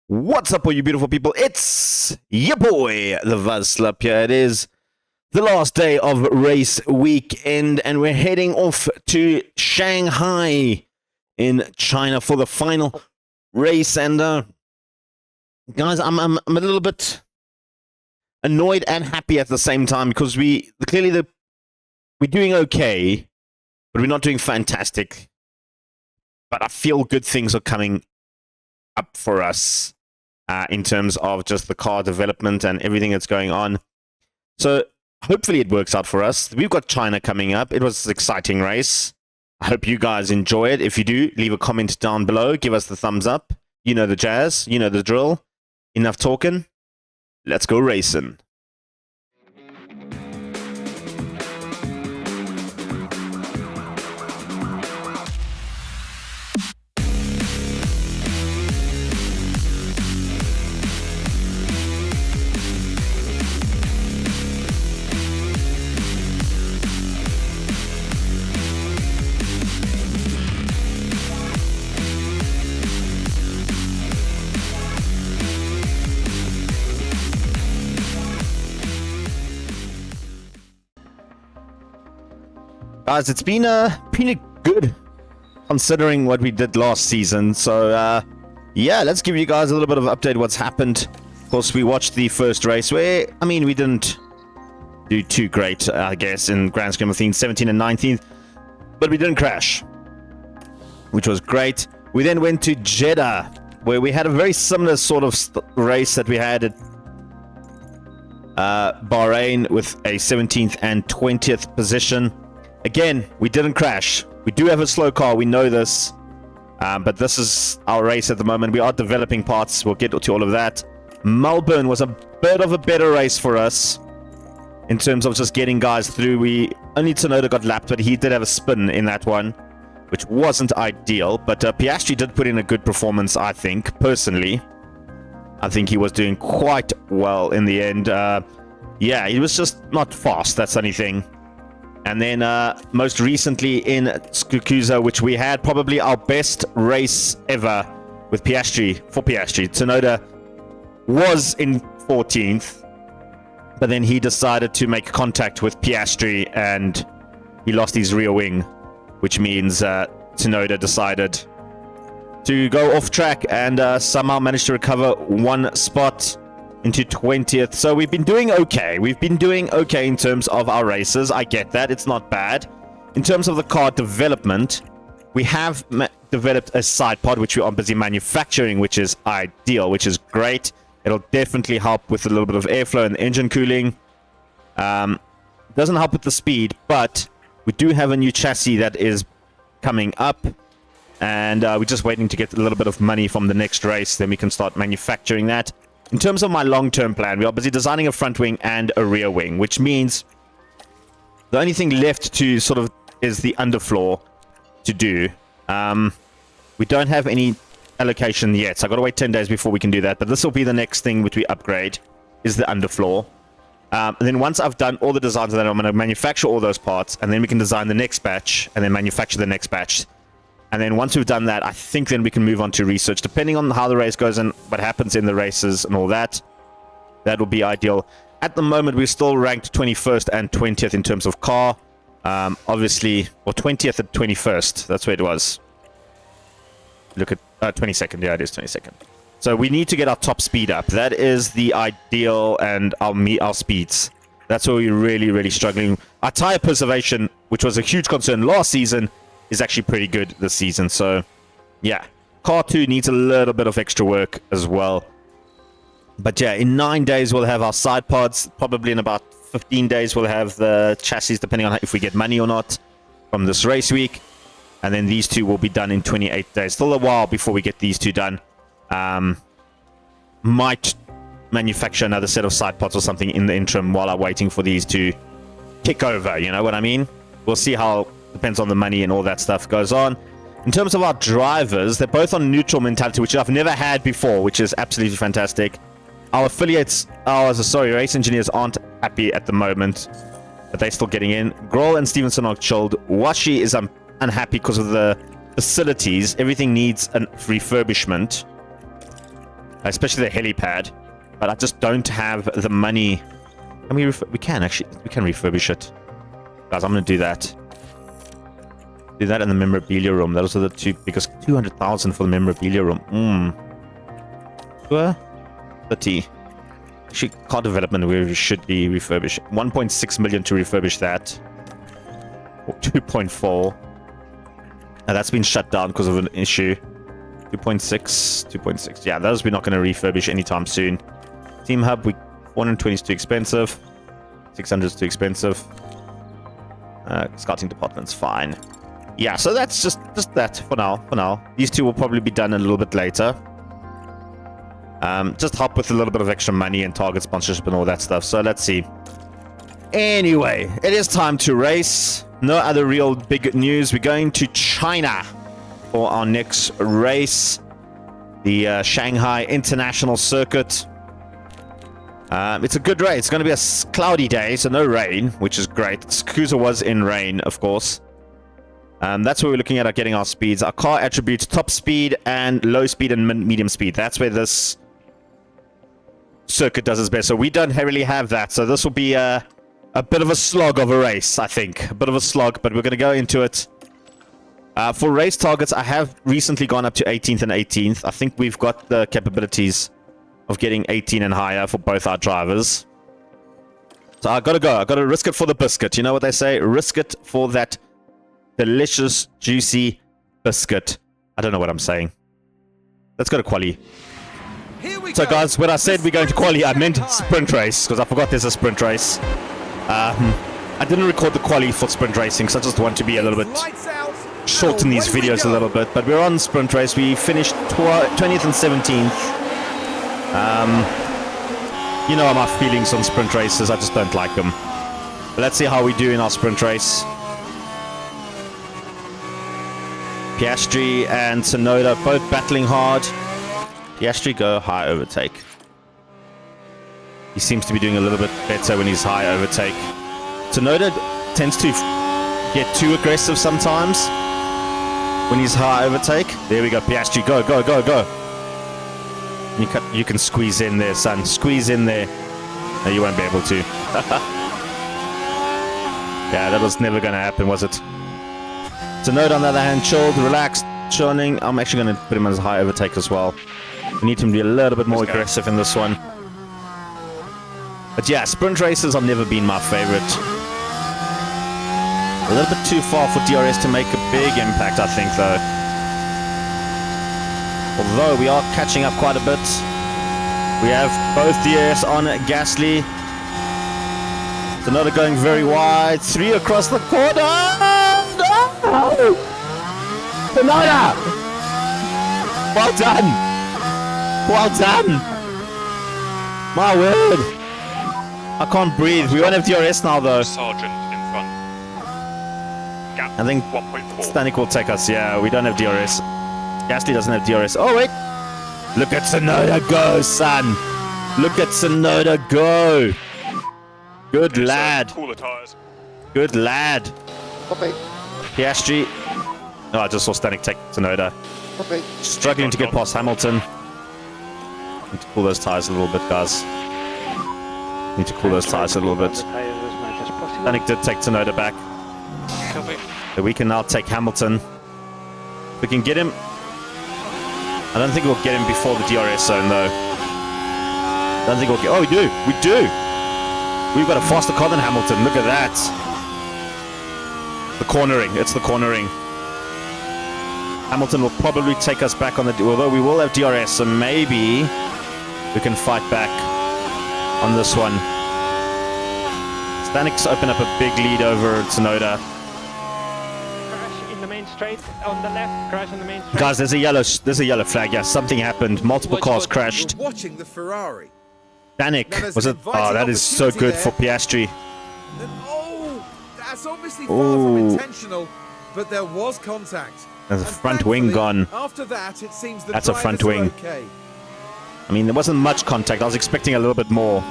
What's up, all you beautiful people? It's your boy, the Vazslap here. It is the last day of race weekend, and we're heading off to Shanghai in China for the final race. And guys, I'm a little bit annoyed and happy at the same time because we're doing okay, but we're not doing fantastic. But I feel good things are coming up for us. In terms of just the car development and everything that's going on. So hopefully it works out for us. We've got China coming up. It was an exciting race. I hope you guys enjoy it. If you do, leave a comment down below. Give us the thumbs up. You know the jazz. You know the drill. Enough talking. Let's go racing. Guys, it's been pretty good considering what we did last season. So, yeah, let's give you guys a little bit of update what's happened. Of course, we watched the first race where, I mean, we didn't do too great, I guess, in Grand Scheme of things, 17th and 19th. But we didn't crash, which was great. We then went to Jeddah, where we had a very similar sort of race that we had at Bahrain with a 17th and 20th position. Again, we didn't crash. We do have a slow car. We know this. But this is our race at the moment. We are developing parts. We'll get to all of that. Melbourne was a bit of a better race for us in terms of just getting guys through. Only Tsunoda got lapped, but he did have a spin in that one, which wasn't ideal. But Piastri did put in a good performance, I think, personally. I think he was doing quite well in the end. Yeah, he was just not fast. That's the only thing. And then most recently in Suzuka, which we had probably our best race ever with Piastri, for Piastri. Tsunoda was in 14th, but then he decided to make contact with Piastri and he lost his rear wing, which means Tsunoda decided to go off track and somehow managed to recover one spot into 20th. So we've been doing okay. We've been doing okay in terms of our races. I get that. It's not bad. In terms of the car development, we have developed a side pod, which we are busy manufacturing, which is ideal, which is great. It'll definitely help with a little bit of airflow and engine cooling. Doesn't help with the speed, but we do have a new chassis that is coming up. And we're just waiting to get a little bit of money from the next race. Then we can start manufacturing that. In terms of my long-term plan, we are busy designing a front wing and a rear wing, which means the only thing left to sort of is the underfloor to do. We don't have any allocation yet, so I've got to wait 10 days before we can do that. But this will be the next thing which we upgrade, is the underfloor. And then once I've done all the designs of that, I'm going to manufacture all those parts, and then we can design the next batch, and then manufacture the next batch. And then once we've done that, I think then we can move on to research. Depending on how the race goes and what happens in the races and all that, that will be ideal. At the moment, we're still ranked 21st and 20th in terms of car. Obviously, or 20th and 21st. That's where it was. Look at 22nd. Yeah, it is 22nd. So we need to get our top speed up. That is the ideal, and I'll meet our speeds. That's where we're really, really struggling. Our tire preservation, which was a huge concern last season, is actually pretty good this season. So yeah, car 2 needs a little bit of extra work as well. But yeah, in 9 days we'll have our side pods. Probably in about 15 days we'll have the chassis, depending on if we get money or not from this race week. And then these two will be done in 28 days. Still a while before we get these two done. Might manufacture another set of side pods or something in the interim while I'm waiting for these to kick over, you know what I mean? We'll see how, depends on the money and all that stuff goes on. In terms of our drivers, they're both on neutral mentality, which I've never had before, which is absolutely fantastic. Our affiliates, race engineers aren't happy at the moment, but they're still getting in. Grohl and Stevenson are chilled. Washi is unhappy because of the facilities. Everything needs a refurbishment. especially the helipad. But I just don't have the money. I mean, we can refurbish it. Guys, I'm going to do that. Do that in the memorabilia room. Those are the two, because 200,000 for the memorabilia room. Sure. 30. Actually, car development we should be refurbished. 1.6 million to refurbish that. Or 2.4. Now that's been shut down because of an issue. 2.6. Yeah, those we're not going to refurbish anytime soon. Team Hub, 420 is too expensive. 600 is too expensive. Scouting department's fine. Yeah, so that's just that for now. These two will probably be done a little bit later. Just help with a little bit of extra money and target sponsorship and all that stuff. So let's see. Anyway, it is time to race. No other real big news. We're going to China for our next race. The Shanghai International Circuit. It's a good race. It's going to be a cloudy day, so no rain, which is great. Scusa was in rain, of course. That's where we're looking at getting our speeds. Our car attributes top speed and low speed and medium speed. That's where this circuit does its best. So we don't really have that. So this will be a bit of a slog of a race, I think. A bit of a slog, but we're going to go into it. For race targets, I have recently gone up to 18th and 18th. I think we've got the capabilities of getting 18 and higher for both our drivers. So I gotta go. I gotta risk it for the biscuit. You know what they say? Risk it for that delicious, juicy biscuit. I don't know what I'm saying. Let's go to quali. So guys, when I said we're going to quali, I meant sprint race, because I forgot there's a sprint race. I didn't record the quali for sprint racing, so I just want to be a little bit shorten these videos a little bit. But we're on sprint race. We finished 20th and 17th. You know my feelings on sprint races. I just don't like them. But let's see how we do in our sprint race. Piastri and Tsunoda both battling hard. Piastri go high overtake. He seems to be doing a little bit better when he's high overtake. Tsunoda tends to get too aggressive sometimes when he's high overtake. There we go, Piastri, go, go, go, go. You can squeeze in there, son. Squeeze in there. No, you won't be able to. Yeah, that was never going to happen, was it? Tsunoda, on the other hand, chilled, relaxed, churning. I'm actually going to put him as high overtake as well. We need him to be a little bit more aggressive in this one. But yeah, sprint races have never been my favorite. A little bit too far for DRS to make a big impact, I think, though. Although we are catching up quite a bit. We have both DRS on Gasly. Tsunoda going very wide. 3 across the corner. No! Tsunoda! Well done! Well done! My word! I can't breathe. We won't have DRS now, though. Sargent in front. Gap I think 1.4. Stanek will take us. Yeah, we don't have DRS. Gasly doesn't have DRS. Oh, wait. Look at Tsunoda go, son. Look at Tsunoda go. Good lad. Cooler tires. Good lad. Copy. Piastri. Oh, I just saw Stanek take Tsunoda. Copy. Struggling to get past Hamilton. Need to cool those tires a little bit, guys. Need to cool those tires a little bit. Stanek did take Tsunoda back. Copy. So we can now take Hamilton. We can get him. I don't think we'll get him before the DRS zone, though. I don't think we'll get... Oh, we do. We do. We've got a faster car than Hamilton. Look at that. The cornering. It's the cornering. Hamilton will probably take us back on the... Although we will have DRS, so maybe we can fight back on this one. Stanek's opened up a big lead over Tsunoda. Straight on the left, crash on the main straight. Guys, there's a yellow flag. Yeah, something happened. Multiple cars crashed. We're watching the Ferrari. Stanek, was it? Oh, that is so good for Piastri. Oh, that's obviously far from intentional, but there was contact. There's a And front wing thankfully, gone. After that, it seems the That's a front drivers are wing. Okay. I mean, there wasn't much contact. I was expecting a little bit more.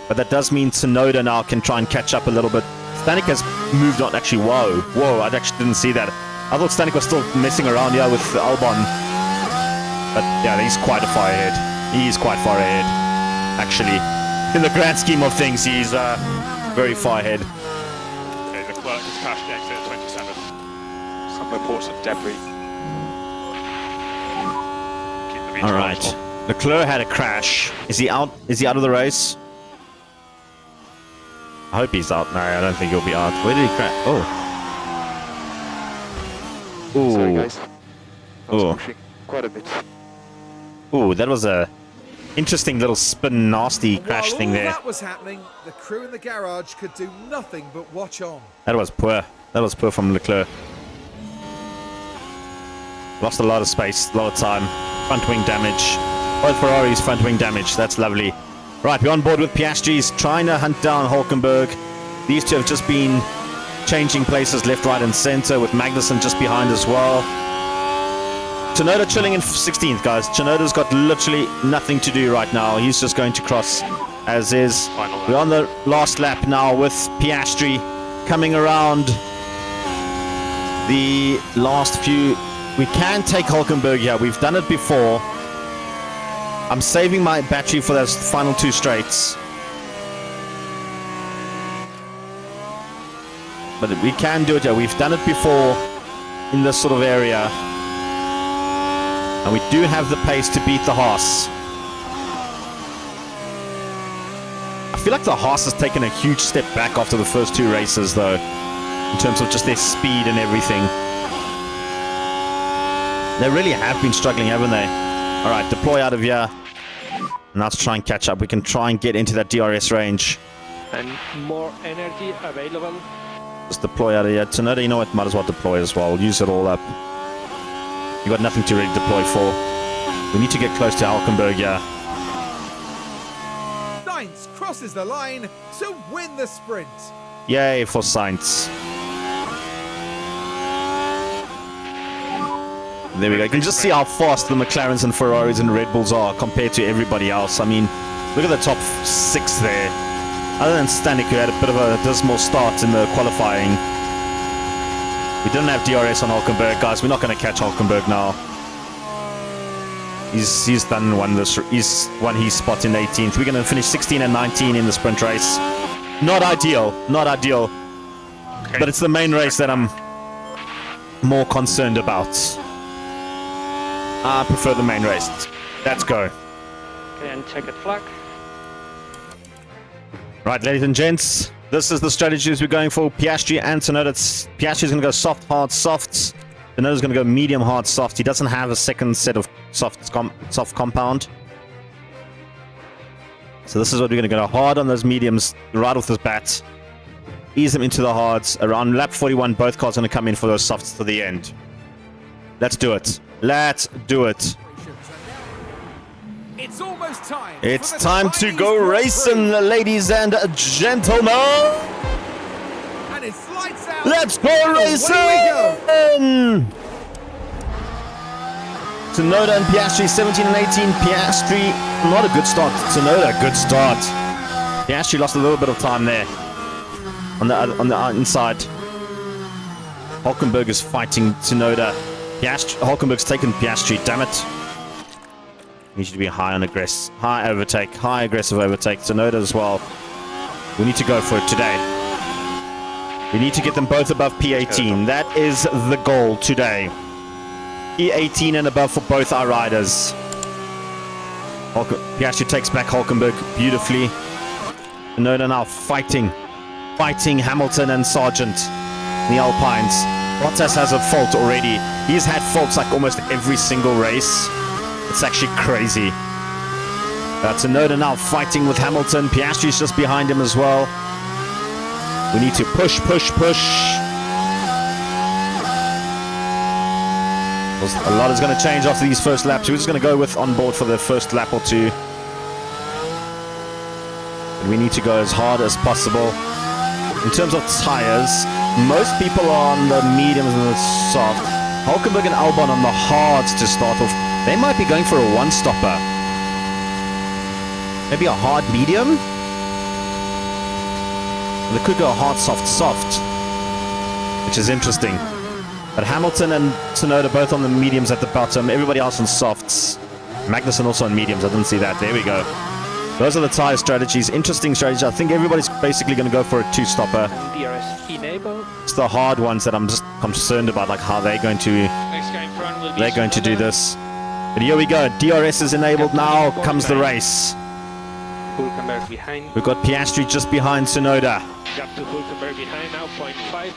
But that does mean Tsunoda now can try and catch up a little bit. Stanek has moved on. Actually, whoa, I actually didn't see that. I thought Stanek was still messing around here with Albon. But yeah, he's quite a far ahead. He's quite far ahead, actually. In the grand scheme of things, he's very far ahead. Okay, Leclerc just crashed the exit at 27. Some reports of debris. Keep the All V12 right. on. Leclerc had a crash. Is he out? Is he out of the race? I hope he's out. No, I don't think he'll be out. Where did he crash? Oh. Ooh. Sorry guys, I was Ooh. pushing quite a bit. Ooh, that was a interesting little spin, nasty crash While thing all there. that was happening, the crew in the garage could do nothing but watch on. That was poor. That was poor from Leclerc. Lost a lot of space, a lot of time. Front wing damage. Both Ferraris front wing damage. That's lovely. Right, we're on board with Piastri's trying to hunt down Hulkenberg. These two have just been changing places left, right, and center with Magnussen just behind as well. Tsunoda chilling in 16th, guys. Tsunoda's got literally nothing to do right now. He's just going to cross as is. Final lap. We're on the last lap now with Piastri coming around the last few. We can take Hulkenberg here. We've done it before. I'm saving my battery for those final two straights. But we can do it here. We've done it before in this sort of area. And we do have the pace to beat the Haas. I feel like the Haas has taken a huge step back after the first two races, though, in terms of just their speed and everything. They really have been struggling, haven't they? All right, deploy out of here. And let's try and catch up. We can try and get into that DRS range. And more energy available. Just deploy out of here. Tsunoda, you know what? Might as well deploy as well. Use it all up. You got nothing to really deploy for. We need to get close to Hulkenberg here. Sainz crosses the line to win the sprint. Yay for Sainz. There we go. You can just see how fast the McLarens and Ferraris and Red Bulls are compared to everybody else. I mean, look at the top six there. Other than Stanek, who had a bit of a dismal start in the qualifying. We didn't have DRS on Hulkenberg, guys. We're not going to catch Hulkenberg now. He's done won this. He's won his spot in 18th. We're going to finish 16 and 19 in the sprint race. Not ideal. Not ideal. Okay. But it's the main race that I'm more concerned about. I prefer the main race. Let's go. Okay, and checkered flag. Right, ladies and gents, this is the strategies we're going for. Piastri and Tsunoda. Piastri's going to go soft, hard, soft. Tsunoda's going to go medium, hard, soft. He doesn't have a second set of soft compound. So this is what we're going to go hard on those mediums right off the bat. Ease them into the hards. Around lap 41, both cars are going to come in for those softs to the end. Let's do it. Let's do it. It's almost time. It's for the time to Chinese go Grand racing, Prix. ladies and gentlemen. And it's lights out. Let's go And away we go. racing! Tsunoda and Piastri, 17 and 18. Piastri, not a good start. Tsunoda, good start. Piastri lost a little bit of time there on the inside. Hulkenberg is fighting Tsunoda. Hulkenberg's taken Piastri. Damn it! Needs to be high on high overtake, high aggressive overtake. Tsunoda as well. We need to go for it today. We need to get them both above P18. That is the goal today. P18 and above for both our riders. Piastri takes back Hulkenberg beautifully. Tsunoda now fighting Hamilton and Sargent in the Alpines. Bottas has a fault already. He's had faults like almost every single race. It's actually crazy. Tsunoda now fighting with Hamilton. Piastri's just behind him as well. We need to push. A lot is going to change after these first laps. We're just going to go with on board for the first lap or two. And we need to go as hard as possible. In terms of tires, most people are on the mediums and the soft. Hulkenberg and Albon on the hards to start off. They might be going for a one-stopper. Maybe a hard medium? They could go hard, soft, which is interesting. But Hamilton and Tsunoda both on the mediums at the bottom. Everybody else on softs. Magnussen also on mediums. I didn't see that. There we go. Those are the tyre strategies. Interesting strategy. I think everybody's basically going to go for a two-stopper. DRS enable. It's the hard ones that I'm just concerned about, like how they're going to Next game front will be they're going to do Tsunoda. this. But here we go. DRS is enabled. Now comes the race. Hulkenberg behind. We've got Piastri just behind Tsunoda. Got to Hulkenberg behind now, 0.5.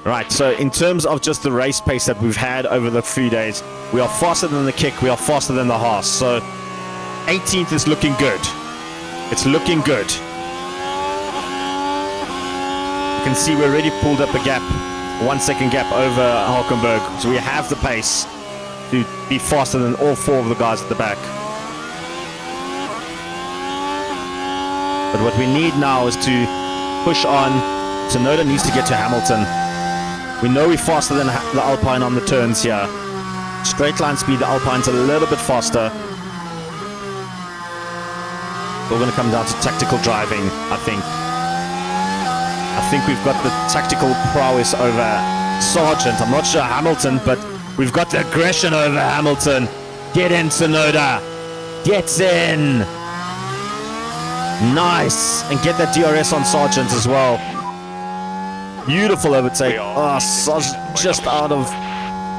Right, so in terms of just the race pace that we've had over the few days, we are faster than the kick, we are faster than the Haas. So 18th is looking good. It's looking good. You can see we already pulled up a gap, 1 second gap over Hulkenberg. So we have the pace to be faster than all four of the guys at the back. But what we need now is to push on. Tsunoda needs to get to Hamilton. We know we're faster than the Alpine on the turns here. Straight line speed, the Alpine's a little bit faster. We're going to come down to tactical driving, I think. I think we've got the tactical prowess over Sargent. I'm not sure Hamilton, but we've got the aggression over Hamilton. Get in, Tsunoda. Get in. Nice. And get that DRS on Sargent as well. Beautiful overtake. We are Oh, Sargent just out of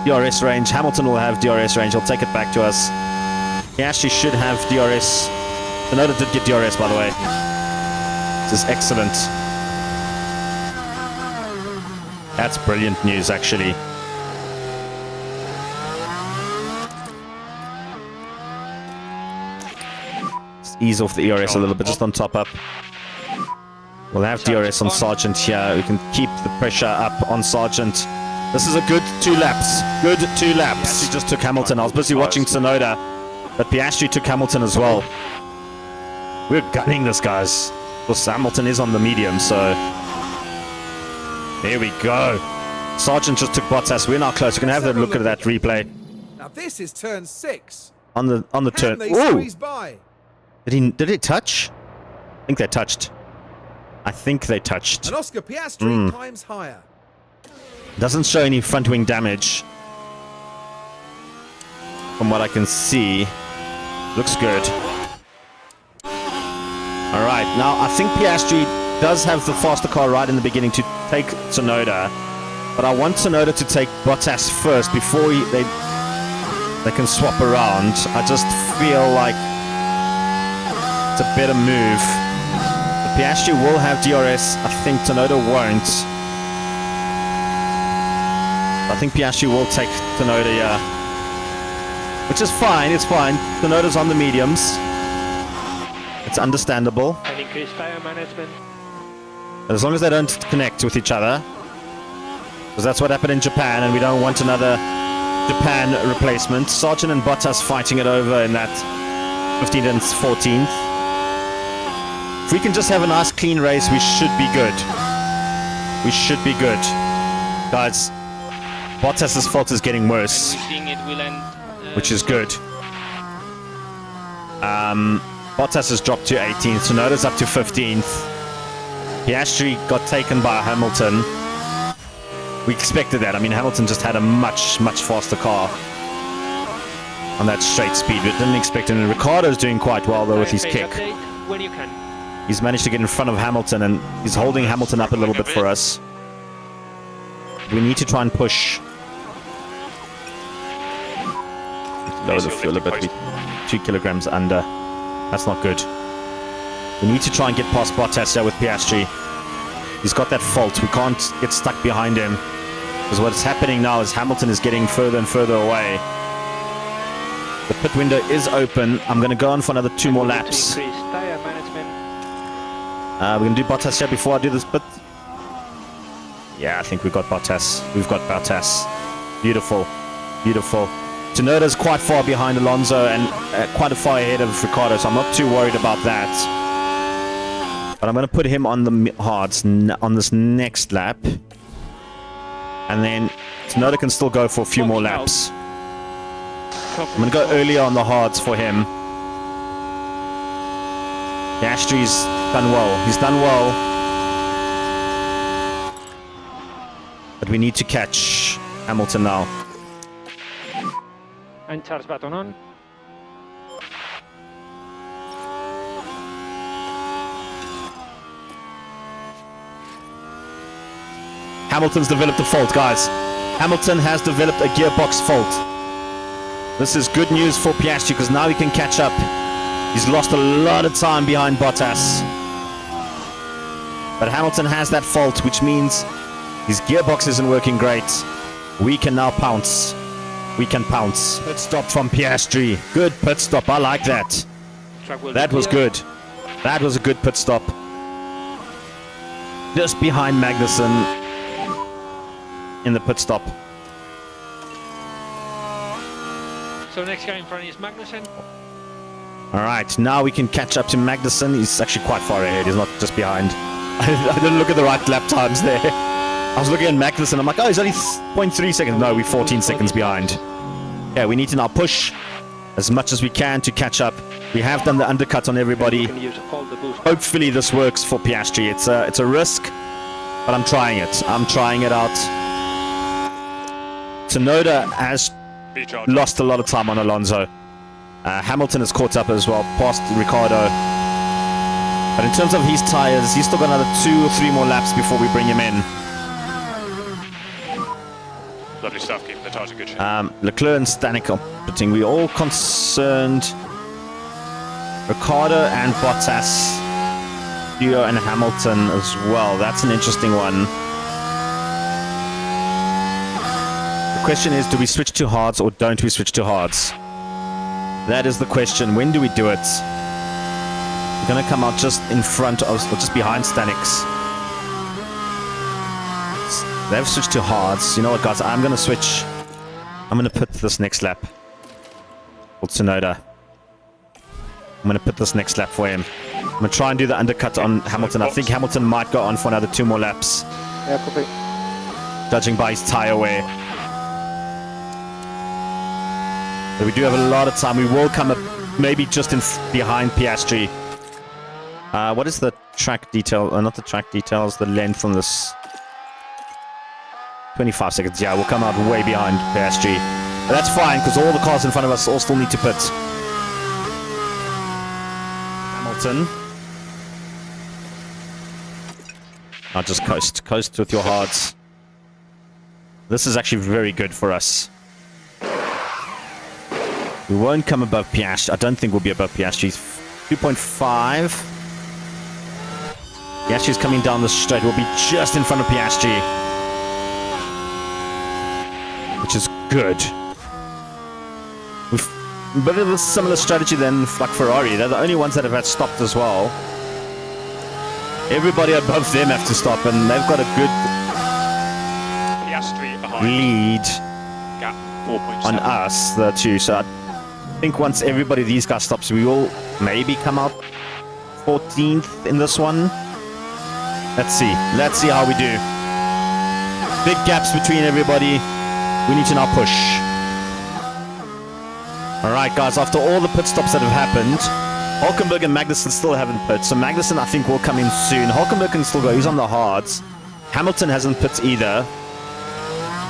DRS range. Hamilton will have DRS range. He'll take it back to us. He actually should have DRS. Tsunoda did get DRS, by the way. This is excellent. That's brilliant news, actually. Let's ease off the ERS a little bit, just on top up. We'll have DRS on Sargent here. We can keep the pressure up on Sargent. This is a good 2 laps. Good 2 laps. He just took Hamilton. I was busy watching Tsunoda, but Piastri took Hamilton as well. We're gunning this, guys. Because Hamilton is on the medium, so... There we go. Sargent just took Bottas. We're now close. We're going to have a look at that replay. Now this is turn 6. On the Can turn. they Ooh! squeeze by? Did it touch? I think they touched. I think they touched. And Oscar Piastri climbs higher. Doesn't show any front wing damage. From what I can see. Looks good. Alright, now I think Piastri does have the faster car right in the beginning to take Tsunoda. But I want Tsunoda to take Bottas first before they can swap around. I just feel like it's a better move. But Piastri will have DRS. I think Tsunoda won't. I think Piastri will take Tsunoda, yeah. Which is fine, it's fine. Tsunoda's on the mediums. It's understandable. And increased tire management. As long as they don't connect with each other. Because that's what happened in Japan, and we don't want another Japan replacement. Sargent and Bottas fighting it over in that 15th and 14th. If we can just have a nice clean race, we should be good. We should be good. Guys, Bottas' fault is getting worse, We think it will end. which is good. Bottas has dropped to 18th, Tsunoda's up to 15th. Piastri got taken by Hamilton. We expected that. I mean, Hamilton just had a much, much faster car on that straight speed. We didn't expect it. And Ricciardo's doing quite well, though, with his Phase kick. update when you can. He's managed to get in front of Hamilton, and he's holding Hamilton up a little bit for us. We need to try and push. Lower the fuel a bit. We're 2 kilograms under. That's not good. We need to try and get past Bottas here with Piastri. He's got that fault. We can't get stuck behind him. Because what's happening now is Hamilton is getting further and further away. The pit window is open. I'm going to go on for another 2 more laps. Increased tire management. We're going to do Bottas here before I do this bit. Yeah, I think we've got Bottas. We've got Bottas. Beautiful. Beautiful. Tsunoda's quite far behind Alonso and quite a far ahead of Ricciardo, so I'm not too worried about that. But I'm going to put him on the hards on this next lap. And then Tsunoda can still go for a few more laps. I'm going to go earlier on the hards for him. Piastri's done well. He's done well. But we need to catch Hamilton now. And Charles Baton on. Hamilton's developed a fault, guys. Hamilton has developed a gearbox fault. This is good news for Piastri because now he can catch up. He's lost a lot of time behind Bottas. But Hamilton has that fault, which means his gearbox isn't working great. We can now pounce. We can pounce. Pit stop from Piastri. Good pit stop. I like that. Track will That be was clear. good. That was a good pit stop. Just behind Magnussen in the pit stop. So next guy in front is Magnussen. All right, now we can catch up to Magnussen. He's actually quite far ahead. He's not just behind. I didn't look at the right lap times there. I was looking at Magnussen. I'm like, oh, he's only 0.3 seconds. No, we're 14 seconds behind. Yeah, we need to now push as much as we can to catch up. We have done the undercut on everybody. You can use all the boost. Hopefully this works for Piastri. It's a risk, but I'm trying it. I'm trying it out. Tsunoda has Recharge. lost a lot of time on Alonso. Hamilton has caught up as well, past Ricardo. But in terms of his tyres, he's still got another 2 or 3 more laps before we bring him in. Lovely stuff, keeping the tyres in good shape. Leclerc and Stanek are pitting. We're all concerned. Ricardo and Bottas. Theo and Hamilton as well. That's an interesting one. The question is, do we switch to hards or don't we switch to hards? That is the question. When do we do it? We're going to come out just in front of, or just behind Stanix. They've switched to hards. You know what, guys? I'm going to switch. I'm going to put this next lap for Tsunoda. I'm going to put this next lap for him. I'm going to try and do the undercut on Hamilton. I think Hamilton might go on for another 2 more laps, Yeah, copy. judging by his tyre wear. But we do have a lot of time. We will come up maybe just in behind Piastri. What is the track detail? Not the track details, the length on this. 25 seconds. Yeah, we'll come out way behind Piastri. But that's fine, because all the cars in front of us all still need to pit. Hamilton. Now just coast. Coast with your hards. This is actually very good for us. We won't come above Piastri. I don't think we'll be above Piastri. 2.5. Piastri's coming down the straight. We'll be just in front of Piastri, which is good. We've a bit of a similar strategy than like Ferrari. They're the only ones that have had stopped as well. Everybody above them have to stop, and they've got a good Piastri behind. lead Gap 4.7. on us, the two. So I think once everybody these guys stops, we will maybe come out 14th in this one. Let's see. Let's see how we do. Big gaps between everybody. We need to now push. Alright guys, after all the pit stops that have happened, Hulkenberg and Magnussen still haven't pit. So Magnussen I think will come in soon. Hulkenberg can still go. He's on the hards. Hamilton hasn't pit either.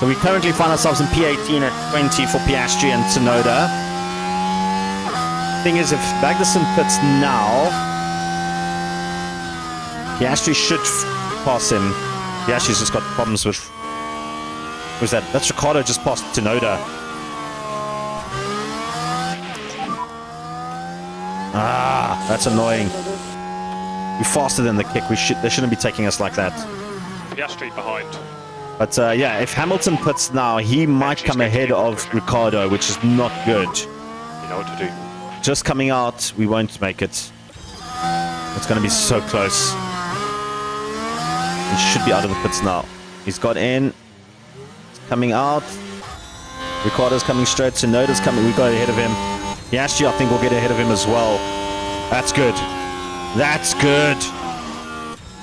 So we currently find ourselves in P18 at 20 for Piastri and Tsunoda. Thing is, if Magnussen pits now, Piastri should pass him. Piastri's just got problems with... Who's that? That's Ricardo just passed Tsunoda. Ah, that's annoying. We're faster than the kick. They shouldn't be taking us like that. Piastri behind. But yeah, if Hamilton puts now, he might come ahead of Ricardo, which is not good. You know what to do. Just coming out, we won't make it. It's going to be so close. He should be out of the pits now. He's got in. He's coming out. Ricardo's coming straight. Tsunoda's coming. We got ahead of him. Piastri, I think, will get ahead of him as well. That's good. That's good.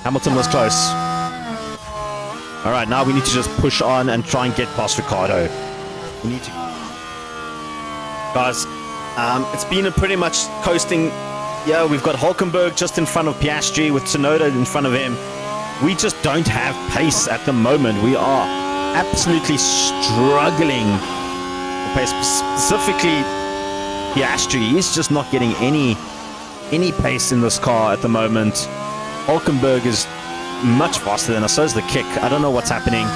Hamilton was close. All right, now we need to just push on and try and get past Ricardo. We need to... Guys, it's been a pretty much coasting... Yeah, we've got Hulkenberg just in front of Piastri with Tsunoda in front of him. We just don't have pace at the moment. We are absolutely struggling for pace. Specifically, Piastri. He's just not getting any pace in this car at the moment. Hulkenberg is much faster than us. So is the kick. I don't know what's happening.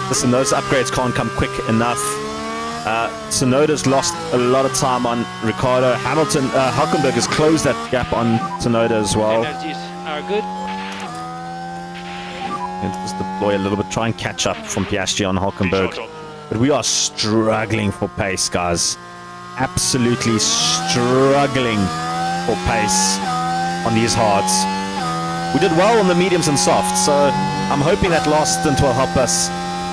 Listen, those upgrades can't come quick enough. Tsunoda's lost a lot of time on Ricardo. Hulkenberg has closed that gap on Tsunoda as well. Energies are good. Just deploy a little bit, try and catch up from Piastri on Hulkenberg. Shot on. But we are struggling for pace, guys. Absolutely struggling for pace on these hards. We did well on the mediums and softs, so I'm hoping that last stint will help us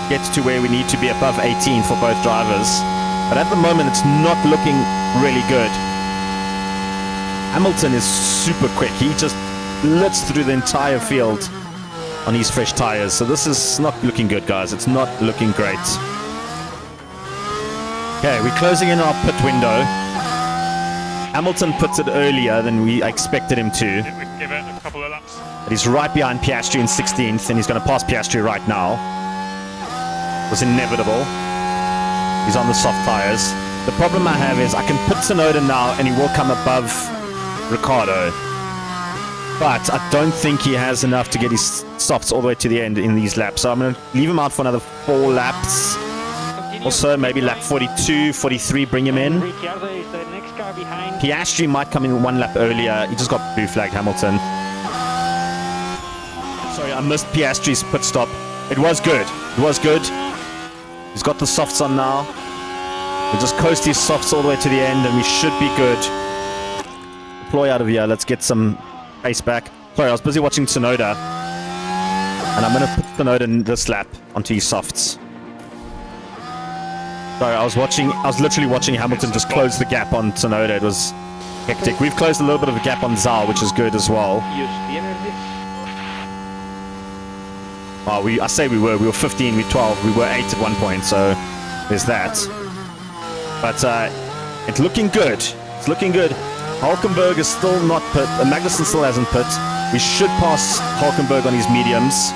get to where we need to be above 18 for both drivers. But at the moment, it's not looking really good. Hamilton is super quick. He just blitz through the entire field on his fresh tires. So this is not looking good, guys. It's not looking great. Okay, we're closing in our pit window. Hamilton puts it earlier than we expected him to. We can give it a couple of laps. But he's right behind Piastri in 16th, and he's going to pass Piastri right now. It was inevitable. He's on the soft tires. The problem I have is I can put Tsunoda now, and he will come above Ricardo. But I don't think he has enough to get his softs all the way to the end in these laps. So I'm going to leave him out for another 4 laps. Continue. Also, maybe lap 42, 43, bring him in. Ricciardo is the next car behind. Piastri might come in 1 lap earlier. He just got blue flagged, Hamilton. Sorry, I missed Piastri's pit stop. It was good. It was good. He's got the softs on now. We'll just coast these softs all the way to the end, and we should be good. Deploy out of here. Let's get some pace back. Sorry, I was busy watching Tsunoda. And I'm going to put Tsunoda in this lap onto his softs. Sorry, I was literally watching Hamilton just close the gap on Tsunoda. It was hectic. We've closed a little bit of a gap on Zal, which is good as well. Use the energy. Oh, I say we were 15, we were 12, we were 8 at one point, so there's that. But it's looking good. It's looking good. Hulkenberg is still not pit. Magnussen still hasn't pit. We should pass Hulkenberg on his mediums.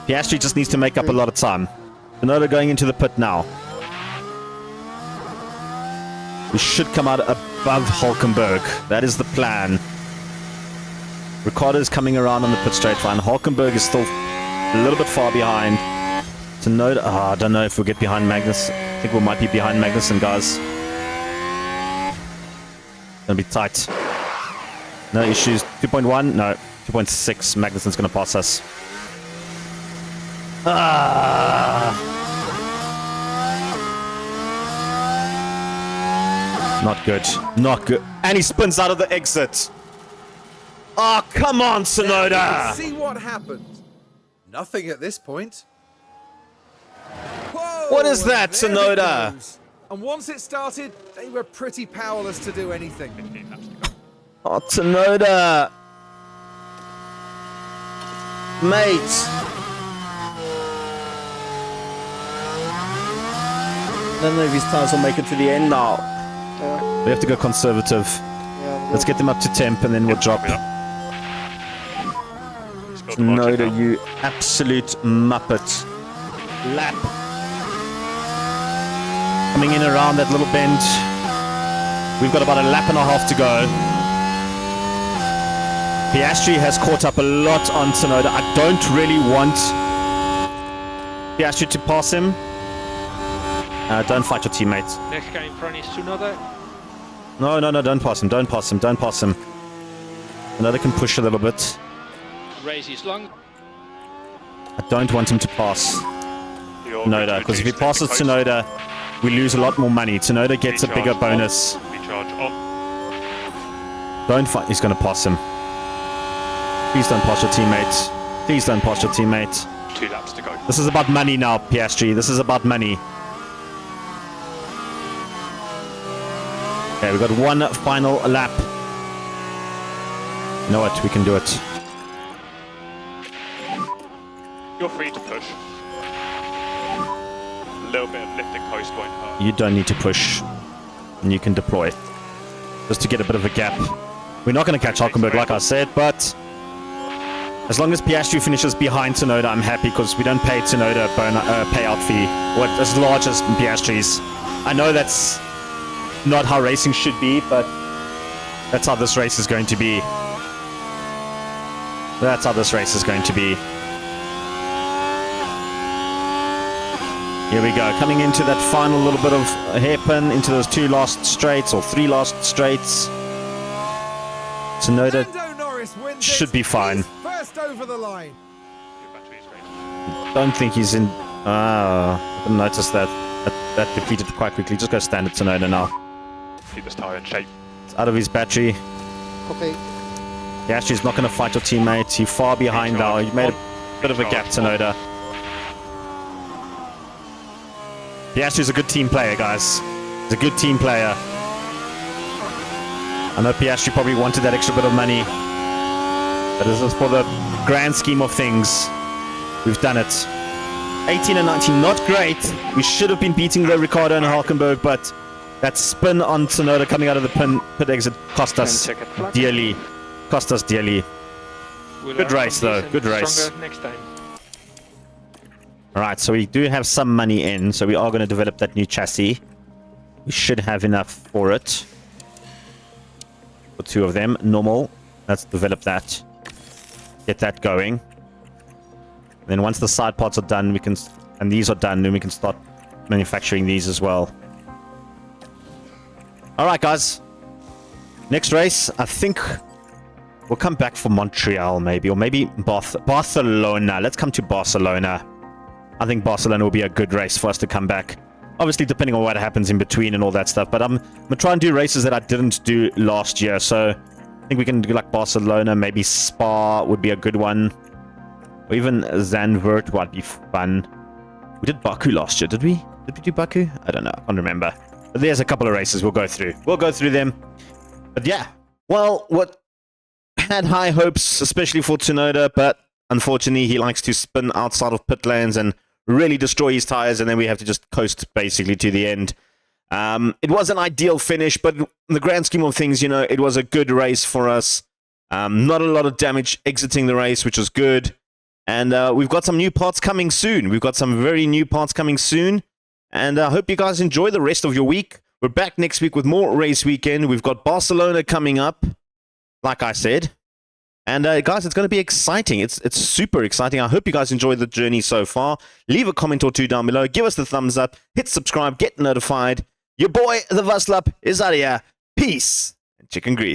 Piastri just needs to make up a lot of time. Tsunoda going into the pit now. We should come out above Hulkenberg. That is the plan. Ricardo is coming around on the pit straight line. Hulkenberg is still a little bit far behind. Tsunoda, I don't know if we'll get behind Magnus. I think we might be behind Magnussen, guys. Gonna be tight. No issues. 2.1? No. 2.6. Magnussen's gonna pass us. Not good. Not good. And he spins out of the exit. Oh, come on, Tsunoda! See what happened. Nothing at this point. Whoa, What is that, there it Tsunoda? goes. And once it started, they were pretty powerless to do anything. 15 laps to go. Oh, Tsunoda! Mate! I don't know if his tires will make it to the end now. We have to go conservative. Let's get them up to temp and then we'll drop. Tsunoda, you absolute muppet. Lap. Coming in around that little bend. We've got about a lap and a half to go. Piastri has caught up a lot on Tsunoda. I don't really want Piastri to pass him. Don't fight your teammates. Next guy in front is Tsunoda. No, don't pass him. Don't pass him. Don't pass him. Tsunoda can push a little bit. Race is long. I don't want him to pass Tsunoda, because if he passes Tsunoda, we lose a lot more money. Tsunoda gets a bigger bonus. Recharge on. Don't fight. He's going to pass him. Please don't pass your teammate. Please don't pass your teammate. 2 laps to go. This is about money now, Piastri. This is about money. Okay, we've got one final lap. You know what? We can do it. You're free to push. A little bit of lift and coast won't hurt. You don't need to push. And you can deploy. Just to get a bit of a gap. We're not going to catch Hulkenberg, like I said, but as long as Piastri finishes behind Tsunoda, I'm happy, because we don't pay Tsunoda a payout fee as large as Piastri's. I know that's not how racing should be, but that's how this race is going to be. That's how this race is going to be. Here we go, coming into that final little bit of a hairpin, into those 2 last straights, or 3 last straights. Tsunoda Lando Norris wins should it. be fine. He's first over the line. Your battery's ready. Don't think he's in... I didn't notice that. That depleted quite quickly. Just go standard Tsunoda now. Keep this tyre in shape. It's out of his battery. Okay. Piastri's not going to fight your teammate. He's far behind now. He made a bit of a gap, Tsunoda. Piastri's a good team player, guys. He's a good team player. I know Piastri probably wanted that extra bit of money. But this is for the grand scheme of things. We've done it. 18 and 19, not great. We should have been beating the Ricciardo and Hulkenberg, but that spin on Tsunoda coming out of the pit exit cost us 10-second flag. dearly. Cost us dearly. We'll Good learn race, from though. this and Good race. stronger next time. Alright, so we do have some money in, so we are going to develop that new chassis. We should have enough for it. For 2 of them. Normal. Let's develop that. Get that going. And then once the side parts are done, we can... And these are done, then we can start manufacturing these as well. Alright, guys. Next race, I think... We'll come back for Montreal, maybe. Or maybe Barcelona. Let's come to Barcelona. I think Barcelona will be a good race for us to come back. Obviously, depending on what happens in between and all that stuff. But I'm going to try and do races that I didn't do last year. So I think we can do like Barcelona. Maybe Spa would be a good one. Or even Zandvoort would be fun. We did Baku last year, did we? Did we do Baku? I don't know. I can't remember. But there's a couple of races we'll go through. We'll go through them. But yeah. Well, what had high hopes, especially for Tsunoda. But unfortunately, he likes to spin outside of pit lanes and really destroy his tires, and then we have to just coast basically to the end. It was an ideal finish, but in the grand scheme of things, you know, it was a good race for us. Not a lot of damage exiting the race, which was good. And we've got some new parts coming soon. We've got some very new parts coming soon. And I hope you guys enjoy the rest of your week. We're back next week with more race weekend. We've got Barcelona coming up, like I said. And guys, it's going to be exciting. It's super exciting. I hope you guys enjoyed the journey so far. Leave a comment or 2 down below. Give us the thumbs up. Hit subscribe. Get notified. Your boy, the Vaslap, is out of here. Peace and chicken grease.